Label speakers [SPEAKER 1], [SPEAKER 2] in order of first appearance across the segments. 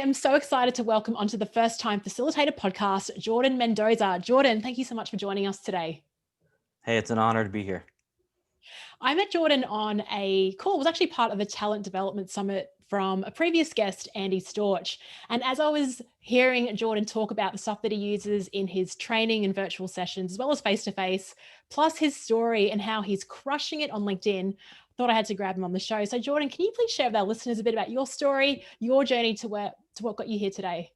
[SPEAKER 1] am so excited to welcome onto the First Time Facilitator podcast, Jordan Mendoza. Jordan, thank you so much for joining us today.
[SPEAKER 2] Hey, it's an honor to be here.
[SPEAKER 1] I met Jordan on a call. It was actually part of a talent development summit from a previous guest, Andy Storch. And as I was hearing Jordan talk about the stuff that he uses in his training and virtual sessions, as well as face-to-face, plus his story and how he's crushing it on LinkedIn, thought I had to grab him on the show. So Jordan, can you please share with our listeners a bit about your story, your journey to what got you here today?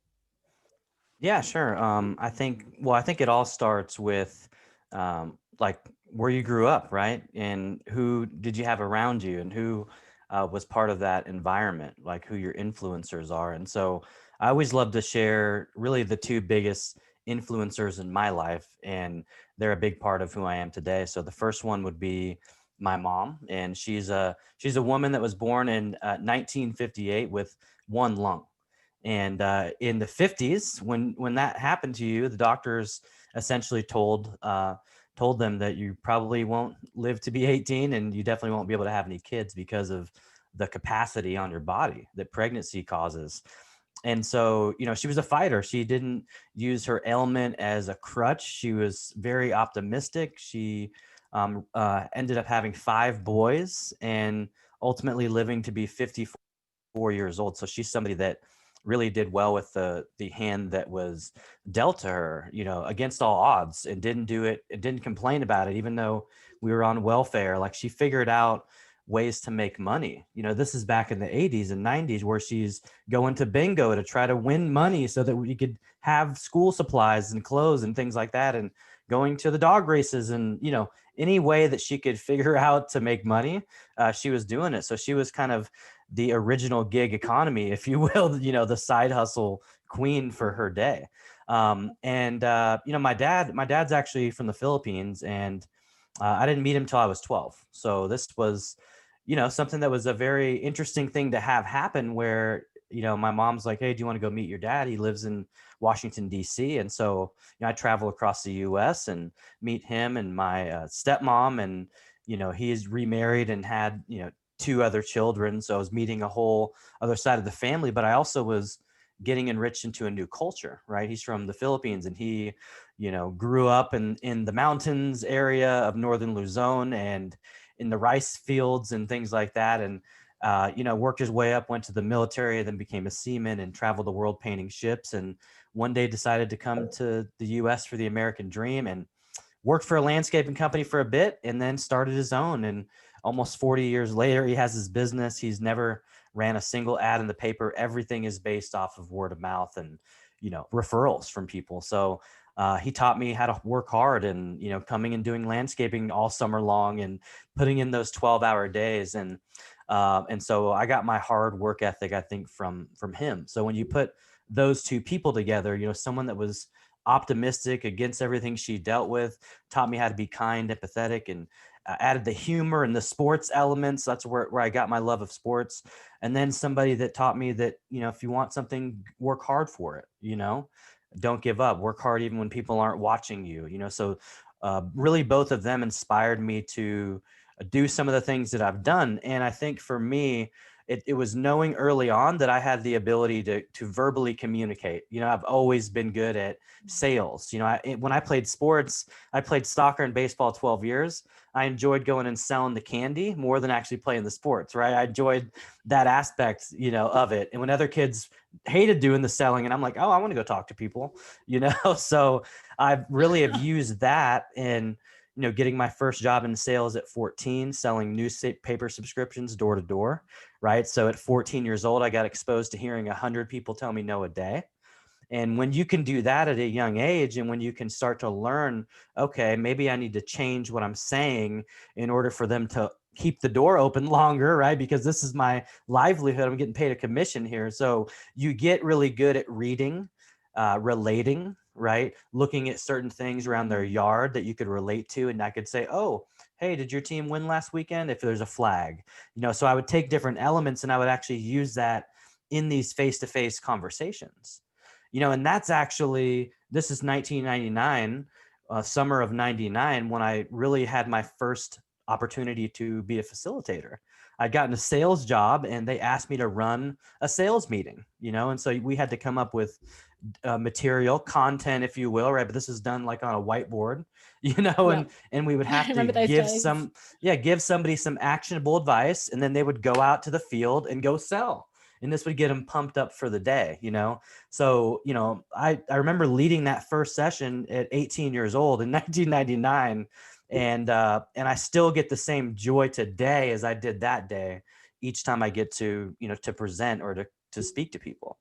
[SPEAKER 2] Yeah, sure. I think it all starts with like where you grew up, right? And who did you have around you and who was part of that environment, like who your influencers are. And so I always love to share really the two biggest influencers in my life, and they're a big part of who I am today. So the first one would be my mom, and she's a woman that was born in 1958 with one lung. And in the 50s, when that happened to you, the doctors essentially told them that you probably won't live to be 18, and you definitely won't be able to have any kids because of the capacity on your body that pregnancy causes. And so, she was a fighter. She didn't use her ailment as a crutch. She was very optimistic. She ended up having five boys and ultimately living to be 54 years old. So she's somebody that really did well with the hand that was dealt to her, against all odds, and didn't do it, and didn't complain about it, even though we were on welfare. Like, she figured out ways to make money. This is back in the 80s and 90s, where she's going to bingo to try to win money so that we could have school supplies and clothes and things like that, and going to the dog races, and any way that she could figure out to make money, she was doing it. So she was kind of the original gig economy, if you will, the side hustle queen for her day. My dad's actually from the Philippines, and I didn't meet him till I was 12. So this was, something that was a very interesting thing to have happen, where, my mom's like, "Hey, do you want to go meet your dad? He lives in Washington, D.C." And so, I travel across the U.S. and meet him and my stepmom. And, he is remarried and had, two other children. So I was meeting a whole other side of the family, but I also was getting enriched into a new culture, right? He's from the Philippines, and he, grew up in the mountains area of northern Luzon and in the rice fields and things like that. And, worked his way up, went to the military, then became a seaman and traveled the world painting ships. And one day decided to come to the US for the American dream, and worked for a landscaping company for a bit, and then started his own. And almost 40 years later, he has his business. He's never ran a single ad in the paper. Everything is based off of word of mouth and, referrals from people. So he taught me how to work hard, and, coming and doing landscaping all summer long and putting in those 12-hour days. And so I got my hard work ethic, I think, from him. So when you put those two people together, someone that was optimistic against everything she dealt with, taught me how to be kind, empathetic, and added the humor and the sports elements. That's where I got my love of sports. And then somebody that taught me that, if you want something, work hard for it, don't give up, work hard even when people aren't watching you, so really both of them inspired me to do some of the things that I've done. And I think for me, it was knowing early on that I had the ability to verbally communicate. I've always been good at sales. When I played sports, I played soccer and baseball 12 years. I enjoyed going and selling the candy more than actually playing the sports, right? I enjoyed that aspect, of it. And when other kids hated doing the selling, and I'm like, oh, I want to go talk to people, so I really have used that in, getting my first job in sales at 14, selling newspaper subscriptions door to door, right? So at 14 years old, I got exposed to hearing 100 people tell me no a day. And when you can do that at a young age, and when you can start to learn, okay, maybe I need to change what I'm saying in order for them to keep the door open longer, right? Because this is my livelihood. I'm getting paid a commission here. So you get really good at reading, relating, right? Looking at certain things around their yard that you could relate to. And I could say, oh, hey, did your team win last weekend? If there's a flag, so I would take different elements and I would actually use that in these face-to-face conversations. And that's actually, this is 1999, summer of 99, when I really had my first opportunity to be a facilitator. I'd gotten a sales job and they asked me to run a sales meeting, and so we had to come up with material content, if you will, right? But this is done like on a whiteboard,
[SPEAKER 1] Yep.
[SPEAKER 2] and we would
[SPEAKER 1] I
[SPEAKER 2] have to
[SPEAKER 1] remember those days.
[SPEAKER 2] give somebody some actionable advice, and then they would go out to the field and go sell. And this would get them pumped up for the day. So, I remember leading that first session at 18 years old in 1999. And I still get the same joy today as I did that day each time I get to present or to speak to people.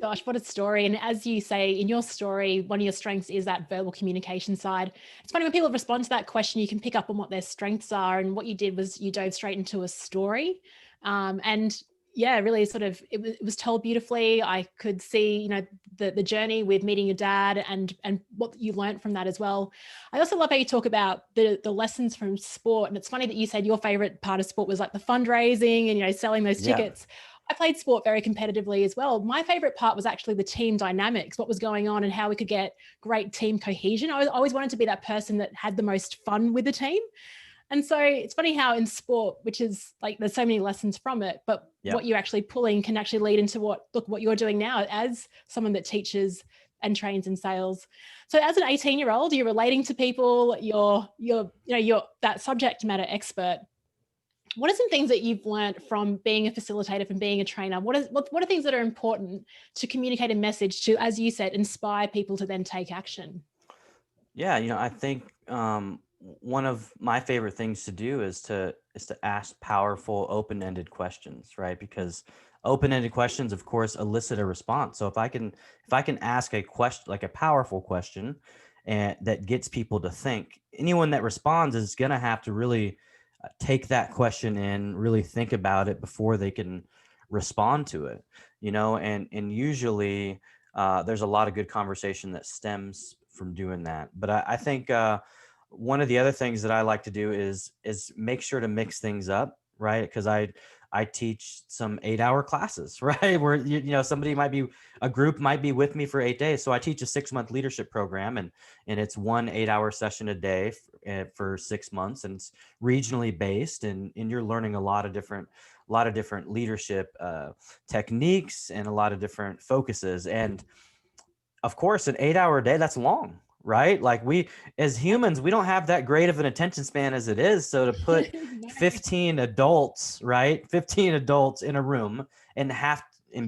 [SPEAKER 1] Gosh, what a story. And as you say in your story, one of your strengths is that verbal communication side. It's funny when people respond to that question, you can pick up on what their strengths are. And what you did was you dove straight into a story. And yeah, really sort of, it was told beautifully. I could see, the journey with meeting your dad and what you learned from that as well. I also love how you talk about the lessons from sport. And it's funny that you said your favorite part of sport was like the fundraising and, selling those
[SPEAKER 2] Yeah.
[SPEAKER 1] tickets. I played sport very competitively as well. My favorite part was actually the team dynamics, what was going on and how we could get great team cohesion. I always wanted to be that person that had the most fun with the team. And so it's funny how in sport, which is like there's so many lessons from it, but
[SPEAKER 2] Yeah.
[SPEAKER 1] what you're actually pulling can actually lead into what you're doing now as someone that teaches and trains in sales. So as an 18-year-old, you're relating to people, you're that subject matter expert. What are some things that you've learned from being a facilitator, from being a trainer? What are things that are important to communicate a message to, as you said, inspire people to then take action?
[SPEAKER 2] Yeah, I think one of my favorite things to do is to ask powerful, open-ended questions, right? Because open-ended questions, of course, elicit a response. So if I can ask a question, like a powerful question, and that gets people to think, anyone that responds is going to have to really take that question in, really think about it before they can respond to it. And usually there's a lot of good conversation that stems from doing that. But I think one of the other things that I like to do is make sure to mix things up, right? Because I teach some 8-hour classes, right? Where a group might be with me for 8 days. So I teach a 6-month leadership program, and it's one 8-hour session a day for 6 months, and it's regionally based, and you're learning a lot of different leadership techniques and a lot of different focuses. And of course, an 8-hour day, that's long, right? Like we, as humans, we don't have that great of an attention span as it is. So to put
[SPEAKER 1] No.
[SPEAKER 2] 15 adults, right? 15 adults in a room and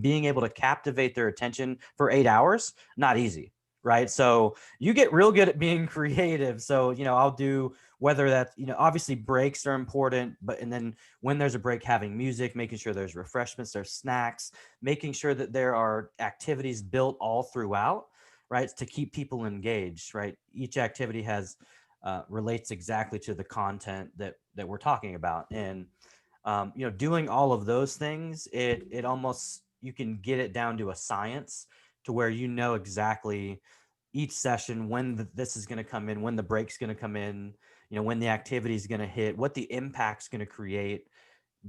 [SPEAKER 2] being able to captivate their attention for 8 hours, not easy. Right. So you get real good at being creative. So, I'll do whether that, obviously breaks are important, and then when there's a break, having music, making sure there's refreshments, there's snacks, making sure that there are activities built all throughout, right, to keep people engaged, right? Each activity has relates exactly to the content that we're talking about. And doing all of those things, it almost, you can get it down to a science, to where exactly each session when this is going to come in, when the break's going to come in, when the activity is going to hit, what the impact's going to create.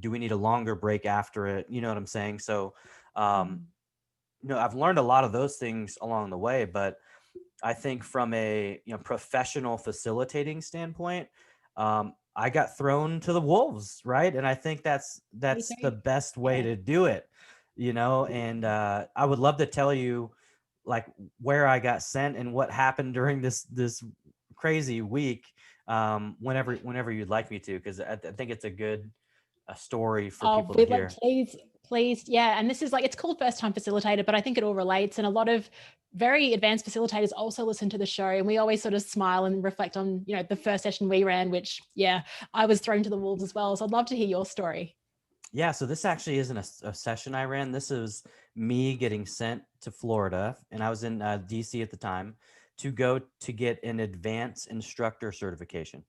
[SPEAKER 2] Do we need a longer break after it? You know what I'm saying? So um, I've learned a lot of those things along the way. But I think from a professional facilitating standpoint, I got thrown to the wolves, right? And I think
[SPEAKER 1] Me
[SPEAKER 2] that's the
[SPEAKER 1] too.
[SPEAKER 2] best way
[SPEAKER 1] Yeah.
[SPEAKER 2] to do it, And I would love to tell you like where I got sent and what happened during this crazy week, whenever you'd like me to, because I think it's a story for
[SPEAKER 1] Oh,
[SPEAKER 2] people to
[SPEAKER 1] we like,
[SPEAKER 2] hear.
[SPEAKER 1] please. Yeah. And this is like, it's called First Time Facilitator, but I think it all relates. And a lot of very advanced facilitators also listen to the show. And we always sort of smile and reflect on, the first session we ran, which, yeah, I was thrown to the wolves as well. So I'd love to hear your story.
[SPEAKER 2] Yeah, so this actually isn't a session I ran. This is me getting sent to Florida, and I was in DC at the time, to go to get an advanced instructor certification.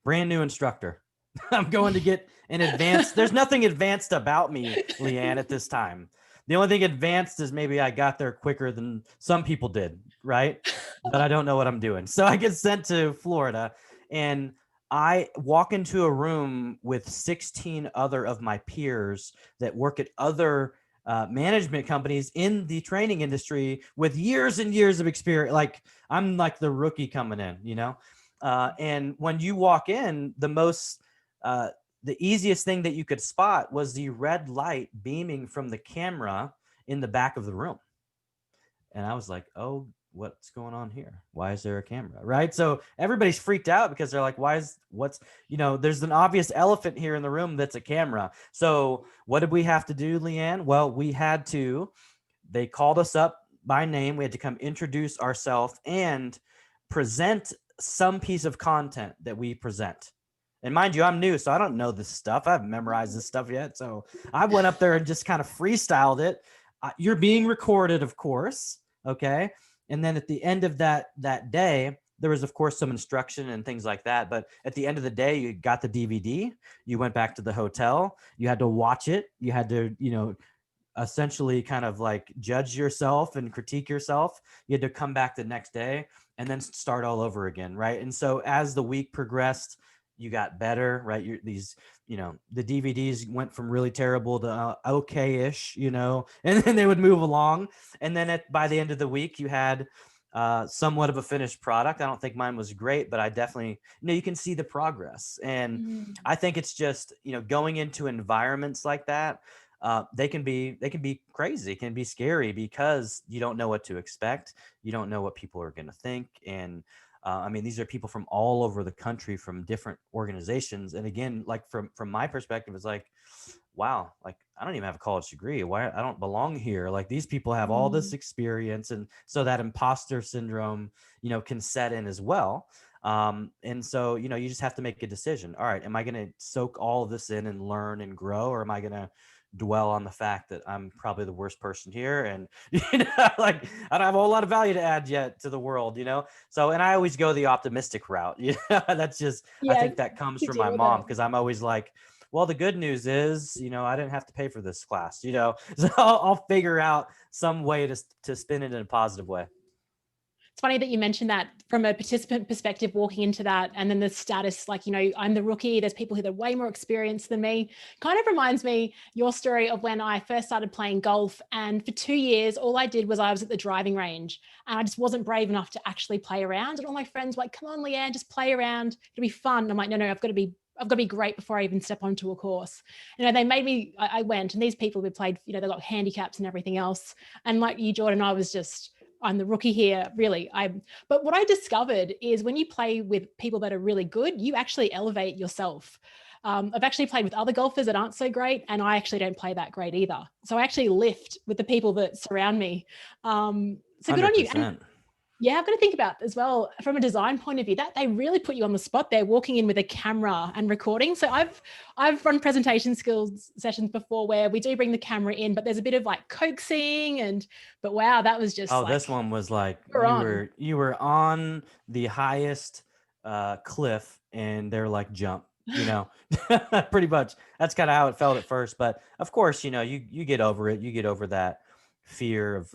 [SPEAKER 2] Brand new instructor. I'm going to get an advanced. There's nothing advanced about me, Leanne, at this time. The only thing advanced is maybe I got there quicker than some people did, right? But I don't know what I'm doing. So I get sent to Florida, and I walk into a room with 16 other of my peers that work at other management companies in the training industry with years and years of experience. Like I'm like the rookie coming in. And when you walk in, the most the easiest thing that you could spot was the red light beaming from the camera in the back of the room. And I was like, oh, what's going on here? Why is there a camera? Right. So everybody's freaked out because they're like, there's an obvious elephant here in the room that's a camera. So what did we have to do, Leanne? Well, they called us up by name. We had to come introduce ourselves and present some piece of content that we present. And mind you, I'm new, so I don't know this stuff. I haven't memorized this stuff yet. So I went up there and just kind of freestyled it. You're being recorded, of course. Okay. And then at the end of that day, there was, of course, some instruction and things like that. But at the end of the day, you got the DVD. You went back to the hotel. You had to watch it. You had to, essentially kind of like judge yourself and critique yourself. You had to come back the next day and then start all over again. Right. And so as the week progressed, you got better, right? The DVDs went from really terrible to okay-ish, and then they would move along. And then by the end of the week, you had somewhat of a finished product. I don't think mine was great, but I definitely, you can see the progress. And I think it's just, going into environments like that, they can be crazy, can be scary because you don't know what to expect. You don't know what people are going to think. And these are people from all over the country from different organizations. And again, like from my perspective, it's like, wow, like I don't even have a college degree. Why I don't belong here? Like these people have all this experience. And so that imposter syndrome, can set in as well. And so, you just have to make a decision. All right, am I going to soak all of this in and learn and grow? Or am I going to dwell on the fact that I'm probably the worst person here and like I don't have a whole lot of value to add yet to the world, so and I always go the optimistic route. That's just I
[SPEAKER 1] Yeah,
[SPEAKER 2] think that comes
[SPEAKER 1] to
[SPEAKER 2] from
[SPEAKER 1] deal
[SPEAKER 2] my
[SPEAKER 1] with
[SPEAKER 2] mom
[SPEAKER 1] it.
[SPEAKER 2] because I'm always like, well, the good news is I didn't have to pay for this class, so I'll figure out some way to spin it in a positive way.
[SPEAKER 1] It's funny that you mentioned that from a participant perspective, walking into that, and then the status, like, I'm the rookie. There's people who are way more experienced than me. Kind of reminds me your story of when I first started playing golf. And for 2 years, all I did was I was at the driving range and I just wasn't brave enough to actually play around. And all my friends were like, come on, Leanne, just play around. It'll be fun. And I'm like, no, I've got to be great before I even step onto a course. They made me, I went, and these people who played, they got handicaps and everything else. And like you, Jordan, I'm the rookie here, really. But what I discovered is when you play with people that are really good, you actually elevate yourself. I've actually played with other golfers that aren't so great, and I actually don't play that great either. So I actually lift with the people that surround me. So good on you. And
[SPEAKER 2] 100%.
[SPEAKER 1] yeah, I've got to think about as well from a design point of view that they really put you on the spot there, walking in with a camera and recording. So I've run presentation skills sessions before where we do bring the camera in, but there's a bit of like coaxing but wow, that was just
[SPEAKER 2] Oh,
[SPEAKER 1] like
[SPEAKER 2] this one was like
[SPEAKER 1] we're on.
[SPEAKER 2] you were on the highest cliff and they're like jump, pretty much. That's kind of how it felt at first. But of course, you get over it. You get over that fear of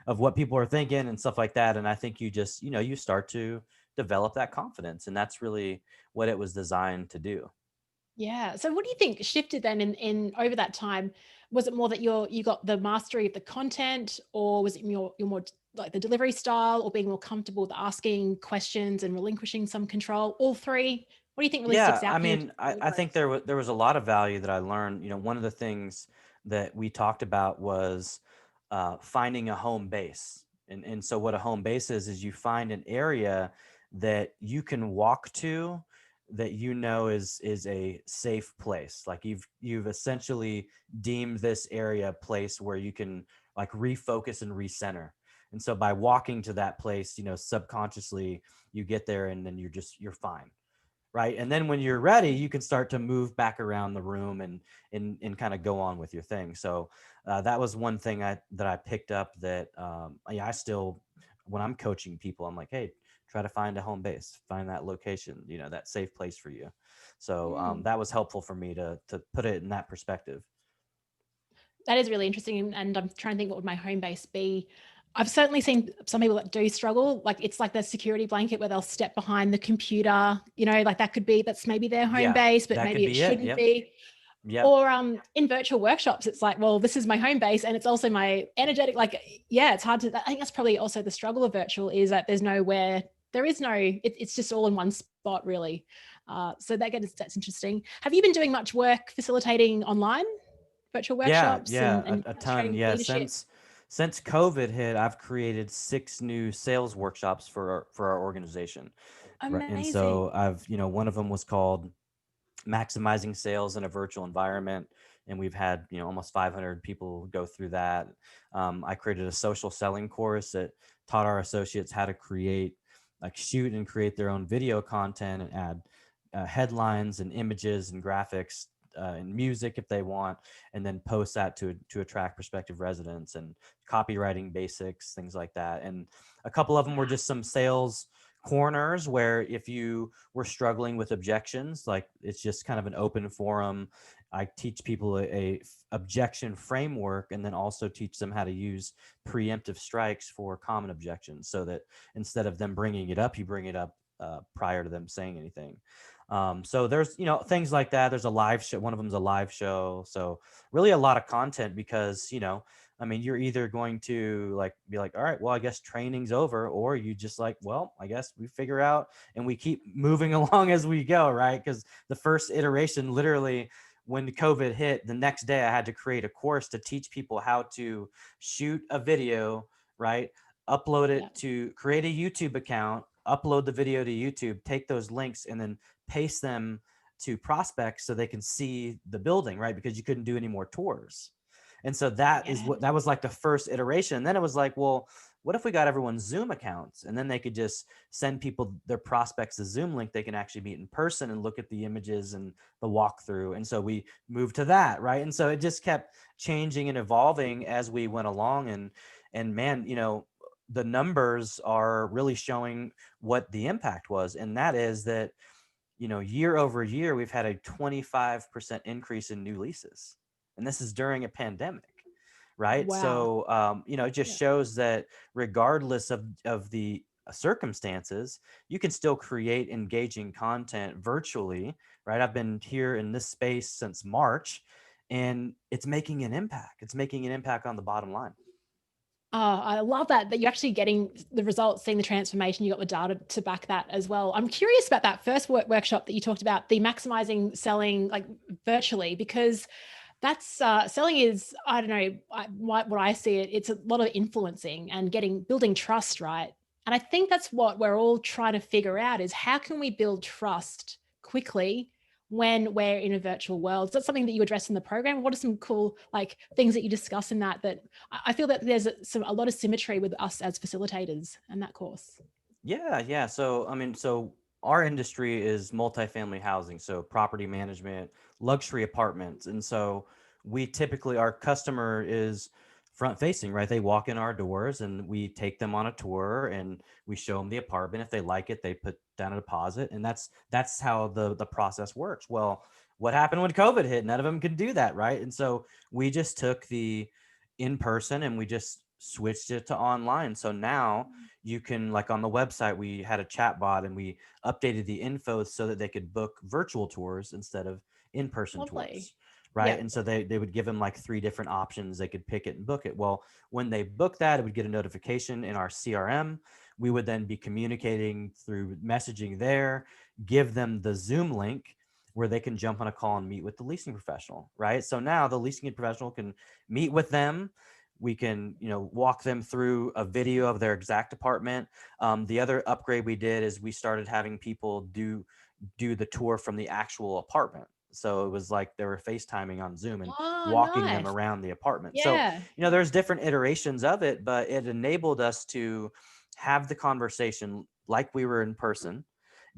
[SPEAKER 2] of what people are thinking and stuff like that. And I think you just, you start to develop that confidence. And that's really what it was designed to do.
[SPEAKER 1] Yeah. So what do you think shifted then in over that time? Was it more that you got the mastery of the content, or was it you're more like the delivery style, or being more comfortable with asking questions and relinquishing some control? All three? What do you think really
[SPEAKER 2] Yeah,
[SPEAKER 1] sticks out
[SPEAKER 2] I
[SPEAKER 1] for you?
[SPEAKER 2] mean, I think there was a lot of value that I learned. One of the things that we talked about was finding a home base. And so what a home base is you find an area that you can walk to that is a safe place. Like you've essentially deemed this area a place where you can like refocus and recenter. And so by walking to that place, subconsciously you get there and then you're fine, right? And then when you're ready, you can start to move back around the room and kind of go on with your thing. So that was one thing that I picked up that yeah, I still, when I'm coaching people, I'm like, hey, try to find a home base, find that location, that safe place for you. So that was helpful for me to put it in that perspective.
[SPEAKER 1] That is really interesting. And I'm trying to think, what would my home base be? I've certainly seen some people that do struggle. Like it's like the security blanket where they'll step behind the computer, like that's maybe their home
[SPEAKER 2] Yeah,
[SPEAKER 1] base, but
[SPEAKER 2] that could
[SPEAKER 1] maybe it
[SPEAKER 2] be it.
[SPEAKER 1] shouldn't
[SPEAKER 2] Yep.
[SPEAKER 1] be.
[SPEAKER 2] Yep.
[SPEAKER 1] Or in virtual workshops, it's like, well, this is my home base and it's also my energetic, like, yeah, it's hard to, I think that's probably also the struggle of virtual is that there is no, it's just all in one spot really. So that's interesting. Have you been doing much work facilitating online, virtual
[SPEAKER 2] Yeah,
[SPEAKER 1] workshops,
[SPEAKER 2] yeah,
[SPEAKER 1] and
[SPEAKER 2] a ton.
[SPEAKER 1] demonstrating
[SPEAKER 2] Yeah,
[SPEAKER 1] leadership?
[SPEAKER 2] since COVID hit, I've created 6 new sales workshops for our organization. Right. And so
[SPEAKER 1] Amazing.
[SPEAKER 2] I've, one of them was called maximizing sales in a virtual environment, and we've had, almost 500 people go through that. I created a social selling course that taught our associates how to create, like, shoot and create their own video content and add headlines and images and graphics and music if they want, and then post that to attract prospective residents, and copywriting basics, things like that. And a couple of them were just some sales corners where if you were struggling with objections, like, it's just kind of an open forum. I teach people a objection framework, and then also teach them how to use preemptive strikes for common objections, so that instead of them bringing it up, you bring it up prior to them saying anything. So there's, things like that. There's a live show. One of them is a live show. So really a lot of content, because, I mean, you're either going to, like, be like, all right, well, I guess training's over, or you just like, well, I guess we figure out and we keep moving along as we go, right? Because the first iteration, literally, when COVID hit, the next day I had to create a course to teach people how to shoot a video, right? Upload
[SPEAKER 1] Yeah.
[SPEAKER 2] it to create a YouTube account, upload the video to YouTube, take those links, and then paste them to prospects so they can see the building, right? Because you couldn't do any more tours. And so
[SPEAKER 1] Yeah.
[SPEAKER 2] that was like the first iteration. And then it was like, well, what if we got everyone's Zoom accounts, and then they could just send people, their prospects, the Zoom link, they can actually meet in person and look at the images and the walkthrough. And so we moved to that, right? And so it just kept changing and evolving as we went along. And man, the numbers are really showing what the impact was. And that is that, year over year, we've had a 25% increase in new leases. And this is during a pandemic, right?
[SPEAKER 1] Wow.
[SPEAKER 2] So, it just
[SPEAKER 1] Yeah.
[SPEAKER 2] shows that regardless of the circumstances, you can still create engaging content virtually, right? I've been here in this space since March, and it's making an impact. It's making an impact on the bottom line.
[SPEAKER 1] Oh, I love that you're actually getting the results, seeing the transformation. You got the data to back that as well. I'm curious about that first workshop that you talked about, the maximizing selling like virtually, because that's selling is, I don't know, what I see it, it's a lot of influencing and building trust, right? And I think that's what we're all trying to figure out is how can we build trust quickly when we're in a virtual world? Is that something that you address in the program? What are some cool like things that you discuss in that I feel that there's a lot of symmetry with us as facilitators and that course?
[SPEAKER 2] Yeah, yeah. So, I mean, so our industry is multifamily housing, so property management, luxury apartments. And so we typically, our customer is front facing, right? They walk in our doors and we take them on a tour and we show them the apartment. If they like it, they put down a deposit, and that's how the process works. Well, what happened when COVID hit? None of them could do that, right? And so we just took the in person and we just switched it to online. So now you can, like, on the website, we had a chat bot and we updated the info so that they could book virtual tours instead of in-person
[SPEAKER 1] Lovely.
[SPEAKER 2] tours, right?
[SPEAKER 1] Yeah.
[SPEAKER 2] And so they would give them like 3 different options. They could pick it and book it. Well, when they book that, it would get a notification in our CRM. We would then be communicating through messaging there, give them the Zoom link where they can jump on a call and meet with the leasing professional, right? So now the leasing professional can meet with them. We can, walk them through a video of their exact apartment. The other upgrade we did is we started having people do the tour from the actual apartment. So it was like they were FaceTiming on Zoom and
[SPEAKER 1] Oh,
[SPEAKER 2] walking them
[SPEAKER 1] nice.
[SPEAKER 2] around the apartment. So,
[SPEAKER 1] Yeah.
[SPEAKER 2] there's different iterations of it, but it enabled us to have the conversation like we were in person,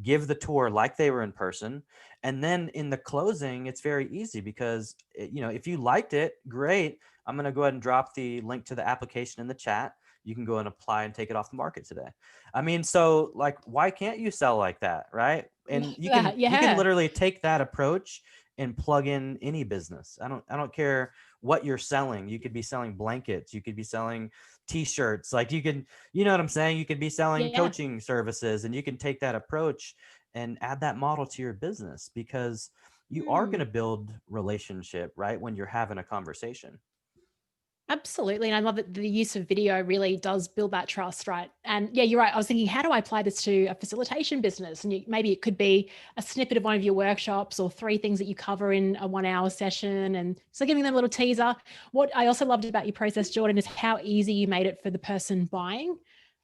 [SPEAKER 2] give the tour like they were in person. And then in the closing, it's very easy because, if you liked it, great. I'm going to go ahead and drop the link to the application in the chat. You can go and apply and take it off the market today. I mean, so, like, why can't you sell like that, right? And
[SPEAKER 1] Love that.
[SPEAKER 2] you can
[SPEAKER 1] Yeah.
[SPEAKER 2] literally take that approach and plug in any business. I don't care what you're selling. You could be selling blankets, you could be selling t-shirts, like, you know what I'm saying? You could be selling
[SPEAKER 1] Yeah.
[SPEAKER 2] coaching services, and you can take that approach and add that model to your business, because you are going to
[SPEAKER 1] Mm.
[SPEAKER 2] build relationship, right, when you're having a conversation.
[SPEAKER 1] Absolutely. And I love that the use of video really does build that trust, right? And yeah, you're right. I was thinking, how do I apply this to a facilitation business? And maybe it could be a snippet of one of your workshops or 3 things that you cover in a 1-hour session. And so giving them a little teaser. What I also loved about your process, Jordan, is how easy you made it for the person buying.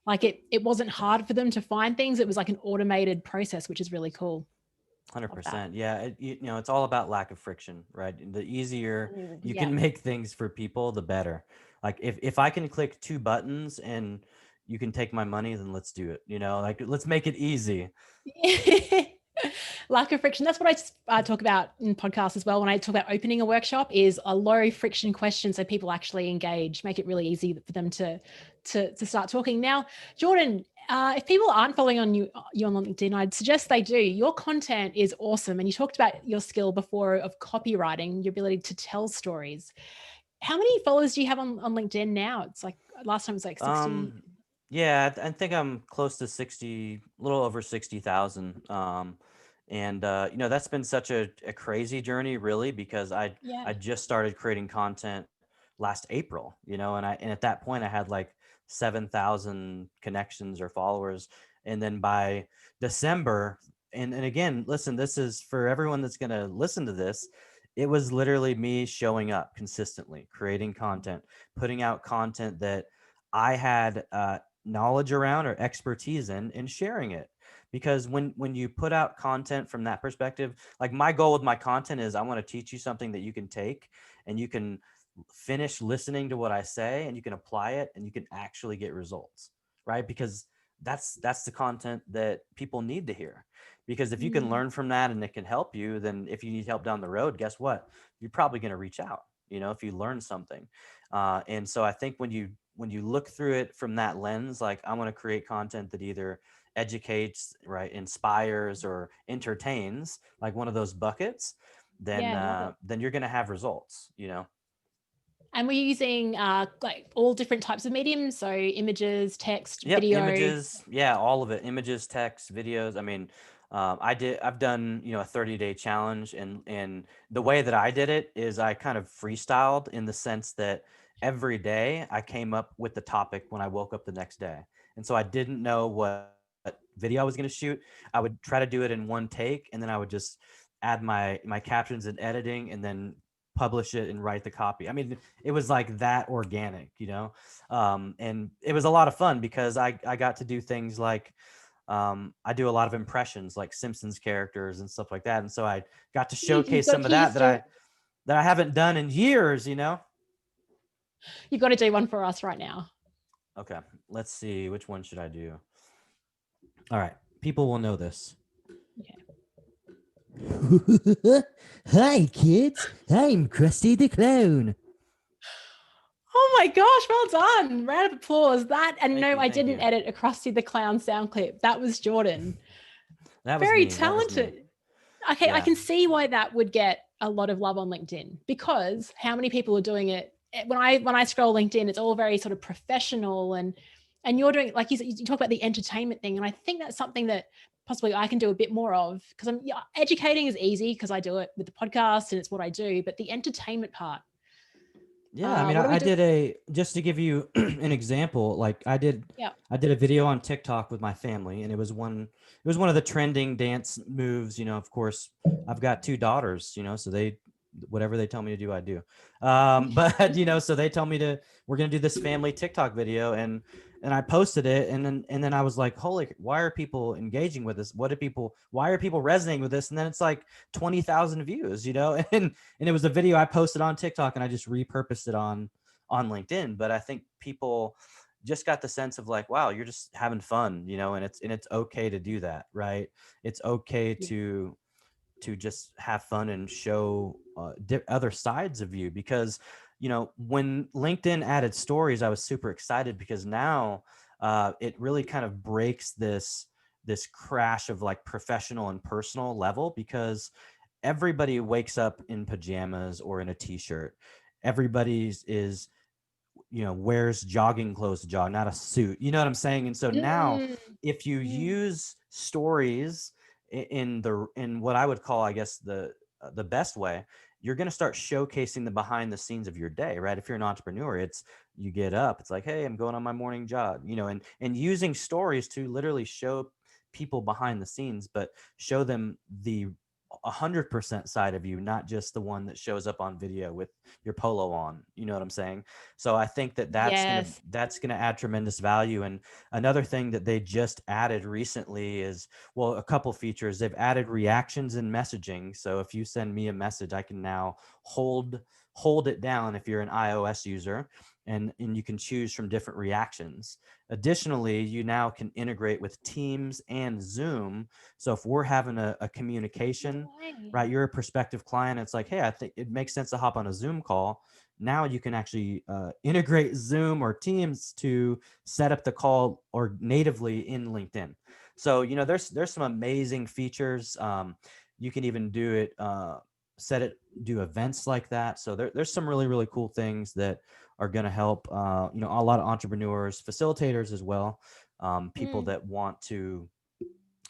[SPEAKER 1] Like it wasn't hard for them to find things. It was like an automated process, which is really cool. Love that.
[SPEAKER 2] 100%. Yeah, it's all about lack of friction, right? The easier you
[SPEAKER 1] Yeah.
[SPEAKER 2] can make things for people, the better. Like if I can click 2 buttons and you can take my money, then let's do it. Like let's make it easy.
[SPEAKER 1] Lack of friction. That's what I talk about in podcasts as well. When I talk about opening a workshop, is a low friction question so people actually engage, make it really easy for them to start talking. Now, Jordan, if people aren't following you on LinkedIn, I'd suggest they do. Your content is awesome, and you talked about your skill before of copywriting, your ability to tell stories. How many followers do you have on LinkedIn now? It's like last time it was like 60.
[SPEAKER 2] Um, yeah, I think I'm close to 60, a little over 60,000. And that's been such a crazy journey, really, because I
[SPEAKER 1] Yeah.
[SPEAKER 2] just started creating content last April, and at that point I had like 7,000 connections or followers, and then by December, and again, listen, this is for everyone that's gonna listen to this. It was literally me showing up consistently, creating content, putting out content that I had knowledge around or expertise in, and sharing it. Because when you put out content from that perspective, like my goal with my content is I want to teach you something that you can take and you can finish listening to what I say and you can apply it and you can actually get results, right? Because that's the content that people need to hear. Because if you can
[SPEAKER 1] Mm.
[SPEAKER 2] learn from that and it can help you, then if you need help down the road, guess what? You're probably going to reach out, if you learn something. And so I think when you look through it from that lens, like I want to create content that either educates, right, inspires, or entertains, like one of those buckets, then
[SPEAKER 1] Yeah, I love it.
[SPEAKER 2] then you're gonna have results.
[SPEAKER 1] And we're using like all different types of mediums, so images, text,
[SPEAKER 2] Yep,
[SPEAKER 1] video.
[SPEAKER 2] images, yeah, all of it, images, text, videos. I mean, I've done a 30-day challenge, and the way that I did it is I kind of freestyled in the sense that every day I came up with the topic when I woke up the next day, and so I didn't know what video I was going to shoot. I would try to do it in one take, and then I would just add my captions and editing, and then publish it and write the copy. I mean, it was like that organic. And it was a lot of fun because I got to do things like I do a lot of impressions like Simpsons characters and stuff like that, and so I got to
[SPEAKER 1] You've
[SPEAKER 2] showcase
[SPEAKER 1] got
[SPEAKER 2] some of
[SPEAKER 1] to
[SPEAKER 2] that
[SPEAKER 1] use
[SPEAKER 2] that I haven't done in years.
[SPEAKER 1] you've got to do one for us right now.
[SPEAKER 2] Okay, let's see, which one should I do? All right, people will know this.
[SPEAKER 1] Okay.
[SPEAKER 2] Hi kids, I'm Krusty the Clown.
[SPEAKER 1] Oh my gosh, well done. Round of applause. That, and
[SPEAKER 2] Thank
[SPEAKER 1] no,
[SPEAKER 2] you,
[SPEAKER 1] I
[SPEAKER 2] thank
[SPEAKER 1] didn't
[SPEAKER 2] you.
[SPEAKER 1] edit a Krusty the Clown sound clip. That was Jordan.
[SPEAKER 2] That was
[SPEAKER 1] Very
[SPEAKER 2] me. That was me.
[SPEAKER 1] talented. Okay, I
[SPEAKER 2] Yeah.
[SPEAKER 1] can see why that would get a lot of love on LinkedIn, because how many people are doing it? When I scroll LinkedIn, it's all very sort of professional, and you're doing, like you talk about the entertainment thing, and I think that's something that possibly I can do a bit more of, because educating is easy because I do it with the podcast and it's what I do, but the entertainment part,
[SPEAKER 2] Yeah, I mean,
[SPEAKER 1] what do we
[SPEAKER 2] I
[SPEAKER 1] do?
[SPEAKER 2] did just to give you an example, like
[SPEAKER 1] Yeah.
[SPEAKER 2] I did a video on TikTok with my family, and it was one of the trending dance moves. Of course, I've got 2 daughters, so whatever they tell me to do, I do. But so they tell me we're gonna do this family TikTok video, and I posted it, and then I was like, holy, why are people engaging with this? Why are people resonating with this? And then it's like 20,000 views, and it was a video I posted on TikTok, and I just repurposed it on LinkedIn. But I think people just got the sense of like, wow, you're just having fun, and it's okay to do that, right? It's okay
[SPEAKER 1] Yeah.
[SPEAKER 2] to just have fun and show other sides of you. Because when LinkedIn added stories, I was super excited because now it really kind of breaks this crash of like professional and personal level, because everybody wakes up in pajamas or in a t-shirt. Everybody's is wears jogging clothes to jog, not a suit. You know what I'm saying? And so now,
[SPEAKER 1] Mm,
[SPEAKER 2] if you
[SPEAKER 1] mm,
[SPEAKER 2] use stories in what I would call, I guess, the best way, you're going to start showcasing the behind the scenes of your day, right? If you're an entrepreneur, it's you get up, it's like, hey, I'm going on my morning jog, and using stories to literally show people behind the scenes, but show them the 100% side of you, not just the one that shows up on video with your polo on. You know what I'm saying? So I think that
[SPEAKER 1] Yes.
[SPEAKER 2] that's gonna add tremendous value. And another thing that they just added recently is, well, a couple features. They've added reactions in messaging. So if you send me a message, I can now hold it down if you're an iOS user, and you can choose from different reactions. Additionally, you now can integrate with Teams and Zoom. So if we're having a
[SPEAKER 1] No
[SPEAKER 2] communication,
[SPEAKER 1] way.
[SPEAKER 2] right, you're a prospective client, it's like, hey, I think it makes sense to hop on a Zoom call. Now you can actually integrate Zoom or Teams to set up the call or natively in LinkedIn. So there's some amazing features. You can even do it, set it, do events like that. So there's some really really cool things that are going to help a lot of entrepreneurs, facilitators as well, people
[SPEAKER 1] Mm,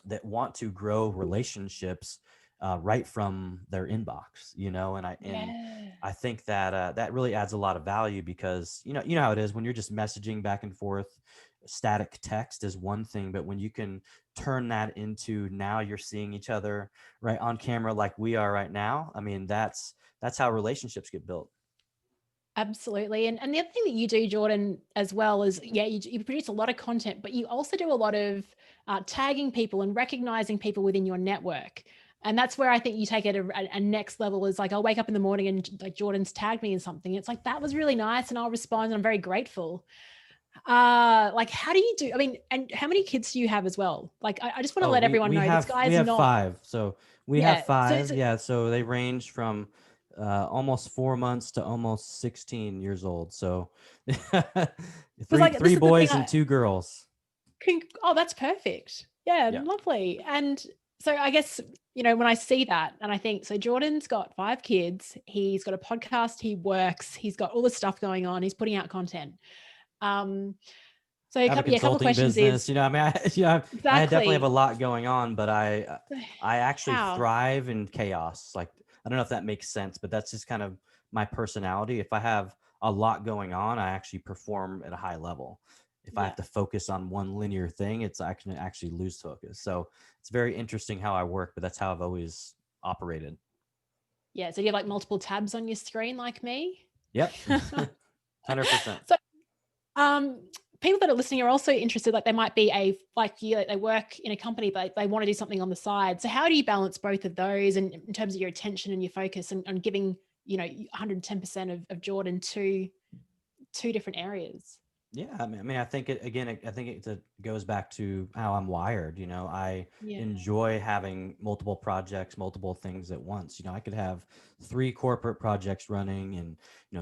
[SPEAKER 2] that want to grow relationships right from their inbox, and
[SPEAKER 1] yeah.
[SPEAKER 2] I think that that really adds a lot of value, because you know how it is when you're just messaging back and forth. Static text is one thing, but when you can turn that into, now you're seeing each other right on camera like we are right now, I mean, that's how relationships get built.
[SPEAKER 1] Absolutely. And the other thing that you do, Jordan, as well is, yeah, you produce a lot of content, but you also do a lot of tagging people and recognizing people within your network. And that's where I think you take it a next level, is like, I'll wake up in the morning and like Jordan's tagged me in something. It's like, that was really nice. And I'll respond and I'm very grateful. Like, how do you do? I mean, and how many kids do you have as well? Like, I just want to
[SPEAKER 2] Oh,
[SPEAKER 1] let
[SPEAKER 2] we
[SPEAKER 1] everyone
[SPEAKER 2] we
[SPEAKER 1] know this
[SPEAKER 2] have we
[SPEAKER 1] guy's
[SPEAKER 2] have
[SPEAKER 1] not,
[SPEAKER 2] five. So we have
[SPEAKER 1] yeah.
[SPEAKER 2] five. Yeah. So they range from almost 4 months to almost 16 years old. So
[SPEAKER 1] Because
[SPEAKER 2] three
[SPEAKER 1] like, this
[SPEAKER 2] three
[SPEAKER 1] is the thing.
[SPEAKER 2] boys and two girls.
[SPEAKER 1] Oh, that's perfect. Yeah,
[SPEAKER 2] Yeah.
[SPEAKER 1] lovely. And so I guess, when I see that and I think, so Jordan's got 5 kids, he's got a podcast, he works, he's got all this stuff going on, he's putting out content. Um, so
[SPEAKER 2] I have a
[SPEAKER 1] a couple of
[SPEAKER 2] consulting
[SPEAKER 1] questions
[SPEAKER 2] business.
[SPEAKER 1] is
[SPEAKER 2] I mean, I definitely have a
[SPEAKER 1] exactly
[SPEAKER 2] lot going on, but I actually
[SPEAKER 1] how.
[SPEAKER 2] thrive in chaos. Like, I don't know if that makes sense, but that's just kind of my personality. If I have a lot going on, I actually perform at a high level. If I
[SPEAKER 1] Yeah.
[SPEAKER 2] have to focus on one linear thing, I can actually lose focus. So it's very interesting how I work, but that's how I've always operated.
[SPEAKER 1] Yeah. So do you have like multiple tabs on your screen like me?
[SPEAKER 2] Yep. 100%.
[SPEAKER 1] So um people that are listening are also interested, like they might be like you, like they work in a company but they want to do something on the side. So how do you balance both of those, and in terms of your attention and your focus, and giving 110% of Jordan to two different areas?
[SPEAKER 2] Yeah, I think it again. I think it goes back to how I'm wired. I
[SPEAKER 1] Yeah.
[SPEAKER 2] enjoy having multiple projects, multiple things at once. I could have 3 corporate projects running, and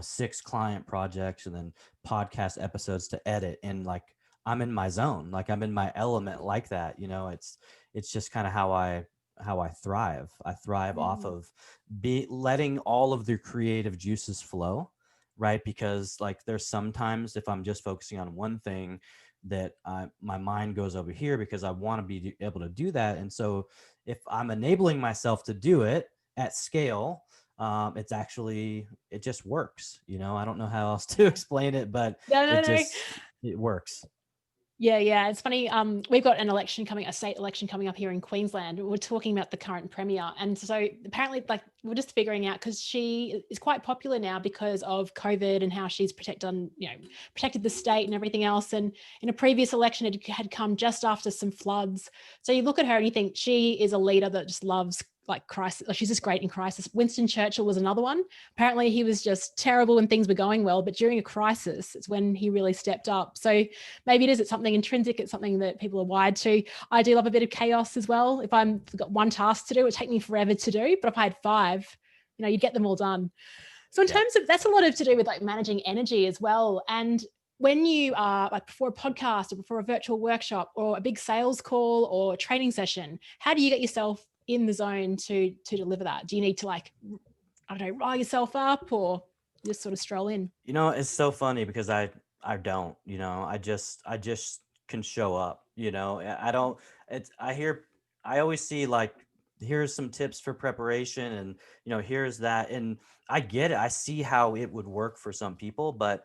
[SPEAKER 2] 6 client projects, and then podcast episodes to edit. And like, I'm in my zone, like I'm in my element, like that. It's just kind of how I thrive. I thrive off
[SPEAKER 1] Mm.
[SPEAKER 2] of be letting all of the creative juices flow, right? Because like, there's sometimes if I'm just focusing on one thing, that my mind goes over here because I want to be able to do that. And so if I'm enabling myself to do it at scale, it just works. I don't know how else to
[SPEAKER 1] Yeah.
[SPEAKER 2] explain it, but
[SPEAKER 1] No, no,
[SPEAKER 2] it
[SPEAKER 1] no.
[SPEAKER 2] just it works.
[SPEAKER 1] Yeah, yeah. It's funny. We've got a state election coming up here in Queensland. We're talking about the current premier, and so apparently, like, we're just figuring out, because she is quite popular now because of COVID and how she's protected the state and everything else. And in a previous election, it had come just after some floods. So you look at her and you think she is a leader that just loves like crisis. Like, she's just great in crisis. Winston Churchill was another one. Apparently, he was just terrible when things were going well, but during a crisis, it's when he really stepped up. So maybe it's something intrinsic, it's something that people are wired to. I do love a bit of chaos as well. If I've got one task to do, it would take me forever to do, but if I had 5, you'd get them all done. So in
[SPEAKER 2] Yeah.
[SPEAKER 1] terms of, that's a lot of to do with like managing energy as well. And when you are like before a podcast or before a virtual workshop or a big sales call or a training session, how do you get yourself in the zone to deliver that? Do you need to, like, I don't know, rile yourself up, or just sort of stroll in?
[SPEAKER 2] It's so funny because I don't, I just can show up, I don't, I always see like, here's some tips for preparation, and here's that, and I get it. I see how it would work for some people, but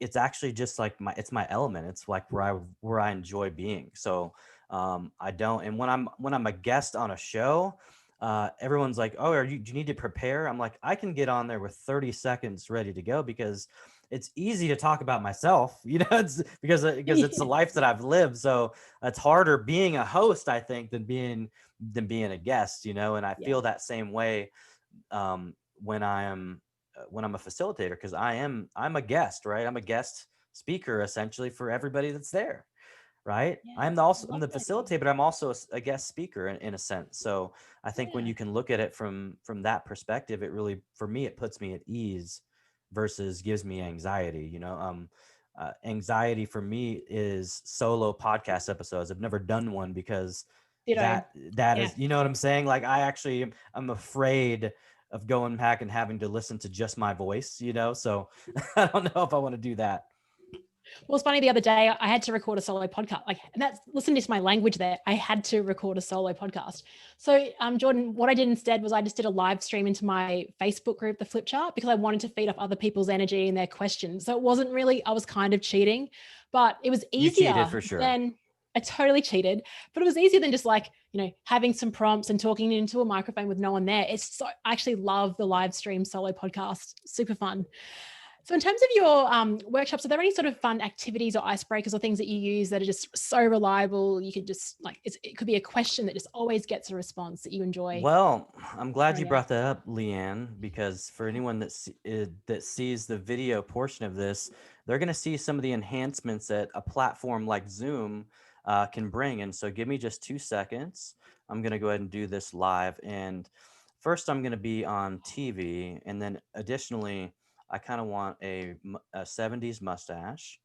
[SPEAKER 2] it's actually just like it's my element. It's like where I enjoy being. So I don't. And when I'm a guest on a show, everyone's like, "Oh, do you need to prepare?" I'm like, I can get on there with 30 seconds ready to go because it's easy to talk about myself. It's because it's the life that I've lived. So it's harder being a host, I think, than being a guest. And I
[SPEAKER 1] Yeah.
[SPEAKER 2] feel that same way when when I'm a facilitator, because I'm a guest, right? I'm a guest speaker essentially for everybody that's there, right?
[SPEAKER 1] Yeah.
[SPEAKER 2] I'm
[SPEAKER 1] Love
[SPEAKER 2] the
[SPEAKER 1] that.
[SPEAKER 2] facilitator, but I'm also a guest speaker in a sense. So I think when
[SPEAKER 1] Yeah.
[SPEAKER 2] you can look at it from that perspective, it really, for me, it puts me at ease versus gives me anxiety. Anxiety for me is solo podcast episodes. I've never done one because
[SPEAKER 1] Ditto.
[SPEAKER 2] that
[SPEAKER 1] Yeah.
[SPEAKER 2] is, you know what I'm saying? Like I'm afraid of going back and having to listen to just my voice. So I don't know if I want to do that.
[SPEAKER 1] Well, it's funny. The other day, I had to record a solo podcast. Like, and that's listen to my language there. I had to record a solo podcast. So, Jordan, what I did instead was I just did a live stream into my Facebook group, the Flip Chart, because I wanted to feed off other people's energy and their questions. So it wasn't really. I was kind of cheating, but it was
[SPEAKER 2] You cheated
[SPEAKER 1] easier
[SPEAKER 2] for sure.
[SPEAKER 1] than. I totally cheated, but it was easier than just like, having some prompts and talking into a microphone with no one there. I actually love the live stream solo podcast. Super fun. So, in terms of your workshops, are there any sort of fun activities or icebreakers or things that you use that are just so reliable? You could just it could be a question that just always gets a response that you enjoy
[SPEAKER 2] Well, I'm glad you
[SPEAKER 1] throwing out.
[SPEAKER 2] brought that up, Leanne, because for anyone that sees the video portion of this, they're going to see some of the enhancements that a platform like Zoom can bring. And so, give me just 2 seconds. I'm going to go ahead and do this live. And first, I'm going to be on TV, and then additionally, I kind of want a 70s mustache,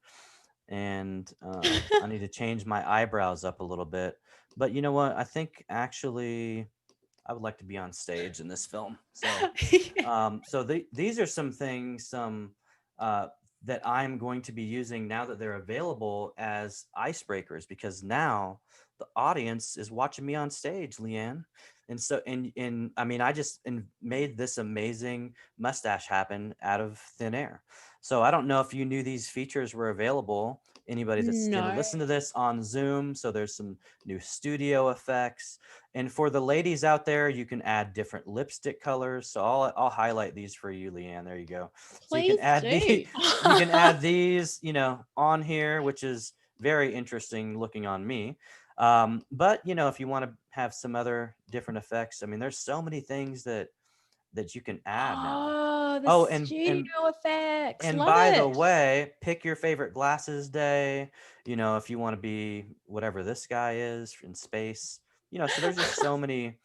[SPEAKER 2] and I need to change my eyebrows up a little bit. But you know what? I think actually, I would like to be on stage in this film. These are some things, uh, that I'm going to be using now that they're available as icebreakers, because now the audience is watching me on stage, Leanne. And I mean, made this amazing mustache happen out of thin air. So I don't know if you knew these features were available. Anybody that's going to
[SPEAKER 1] No.
[SPEAKER 2] listen to this on Zoom. So there's some new studio effects, and for the ladies out there, you can add different lipstick colors. So I'll highlight these for you, Leanne. There you go. So you can
[SPEAKER 1] Please
[SPEAKER 2] add
[SPEAKER 1] do.
[SPEAKER 2] you can add these, on here, which is very interesting looking on me. But if you want to have some other different effects, I mean, there's so many things that you can add now.
[SPEAKER 1] Oh, the
[SPEAKER 2] Oh,
[SPEAKER 1] studio effects.
[SPEAKER 2] and
[SPEAKER 1] Love
[SPEAKER 2] by the
[SPEAKER 1] it.
[SPEAKER 2] way, pick your favorite glasses day. If you want to be whatever this guy is in space. So there's just so many.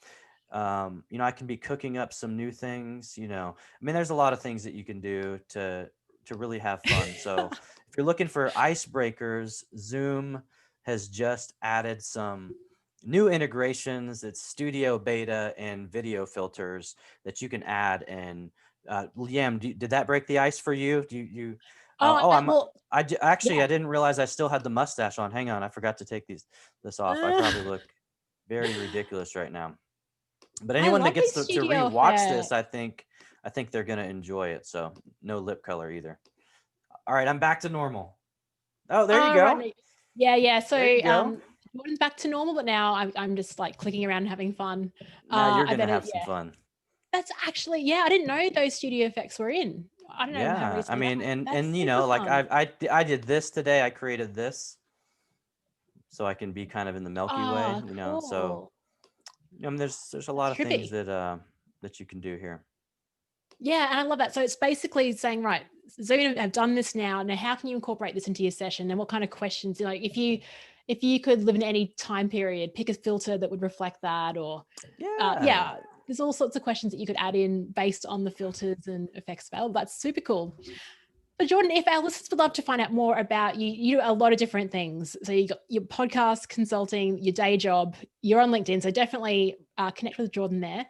[SPEAKER 2] I can be cooking up some new things. I mean, there's a lot of things that you can do to really have fun. So if you're looking for icebreakers, Zoom has just added some new integrations. It's studio beta and video filters that you can add. And Liam, did that break the ice for you? Do you?
[SPEAKER 1] Oh,
[SPEAKER 2] Oh,
[SPEAKER 1] well,
[SPEAKER 2] actually,
[SPEAKER 1] yeah.
[SPEAKER 2] I didn't realize I still had the mustache on. Hang on, I forgot to take this off. I probably look very ridiculous right now. But
[SPEAKER 1] I
[SPEAKER 2] anyone that
[SPEAKER 1] love
[SPEAKER 2] gets
[SPEAKER 1] these
[SPEAKER 2] to
[SPEAKER 1] studio
[SPEAKER 2] rewatch this,
[SPEAKER 1] effects.
[SPEAKER 2] I think they're gonna enjoy it. So no lip color either. All right, I'm back to normal. Oh, there you
[SPEAKER 1] Oh, right.
[SPEAKER 2] go.
[SPEAKER 1] No. Yeah, yeah. So,
[SPEAKER 2] There you go.
[SPEAKER 1] Jordan's back to normal, but now I'm just like clicking around and having fun.
[SPEAKER 2] Now you're
[SPEAKER 1] I
[SPEAKER 2] gonna
[SPEAKER 1] better,
[SPEAKER 2] have some
[SPEAKER 1] yeah.
[SPEAKER 2] fun.
[SPEAKER 1] That's actually, yeah, I didn't know those studio effects were in. I don't know how
[SPEAKER 2] Yeah, I
[SPEAKER 1] recently that.
[SPEAKER 2] mean, and
[SPEAKER 1] That's super
[SPEAKER 2] like
[SPEAKER 1] fun.
[SPEAKER 2] I did this today. I created this so I can be kind of in the Milky Way.
[SPEAKER 1] Ah,
[SPEAKER 2] So
[SPEAKER 1] cool.
[SPEAKER 2] there's a
[SPEAKER 1] That's
[SPEAKER 2] lot of things
[SPEAKER 1] trippy.
[SPEAKER 2] that you can do here.
[SPEAKER 1] Yeah, and I love that. So it's basically saying, right, Zoom have done this now. Now, how can you incorporate this into your session? And what kind of questions? Like, if you could live in any time period, pick a filter that would reflect that, or
[SPEAKER 2] Yeah.
[SPEAKER 1] yeah, there's all sorts of questions that you could add in based on the filters and effects available. That's super cool. So, Jordan, if our listeners would love to find out more about you, you do a lot of different things. So, you got your podcast, consulting, your day job, you're on LinkedIn. So, definitely connect with Jordan there.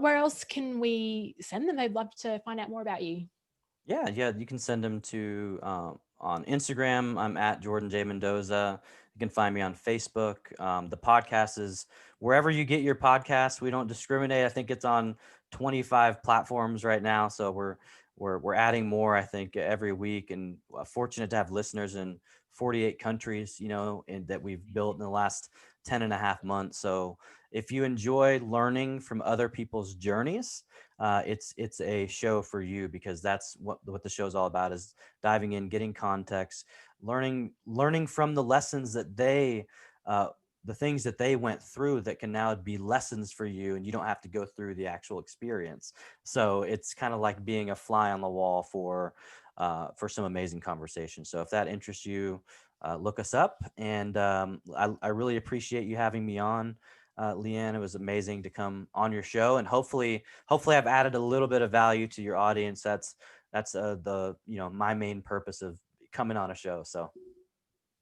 [SPEAKER 1] Where else can we send them? They'd love to find out more about you.
[SPEAKER 2] Yeah. You can send them to on Instagram. I'm at Jordan J Mendoza. You can find me on Facebook. The podcast is wherever you get your podcasts. We don't discriminate. I think it's on 25 platforms right now, so we're adding more, I think, every week, and fortunate to have listeners in 48 countries, and that we've built in the last 10 and a half months. So if you enjoy learning from other people's journeys, it's a show for you, because that's what the show is all about, is diving in, getting context, learning from the lessons that uh, the things that they went through that can now be lessons for you, and you don't have to go through the actual experience. So it's kind of like being a fly on the wall for some amazing conversation. So if that interests you, look us up. And I really appreciate you having me on, Leanne. It was amazing to come on your show, and hopefully I've added a little bit of value to your audience. That's the my main purpose of coming on a show. So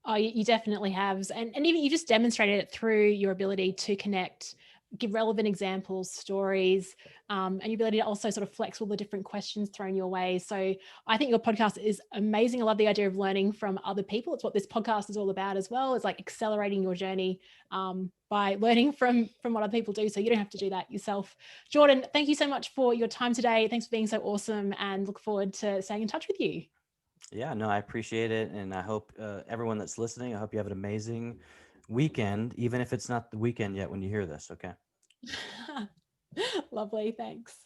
[SPEAKER 1] Oh, you definitely have. And even you just demonstrated it through your ability to connect, give relevant examples, stories, and your ability to also sort of flex all the different questions thrown your way. So I think your podcast is amazing. I love the idea of learning from other people. It's what this podcast is all about as well. It's like accelerating your journey by learning from what other people do. So you don't have to do that yourself. Jordan, thank you so much for your time today. Thanks for being so awesome, and look forward to staying in touch with you.
[SPEAKER 2] yeah, no, I appreciate it, and I hope everyone that's listening, I hope you have an amazing weekend, even if it's not the weekend yet when you hear this. Okay.
[SPEAKER 1] Lovely. Thanks.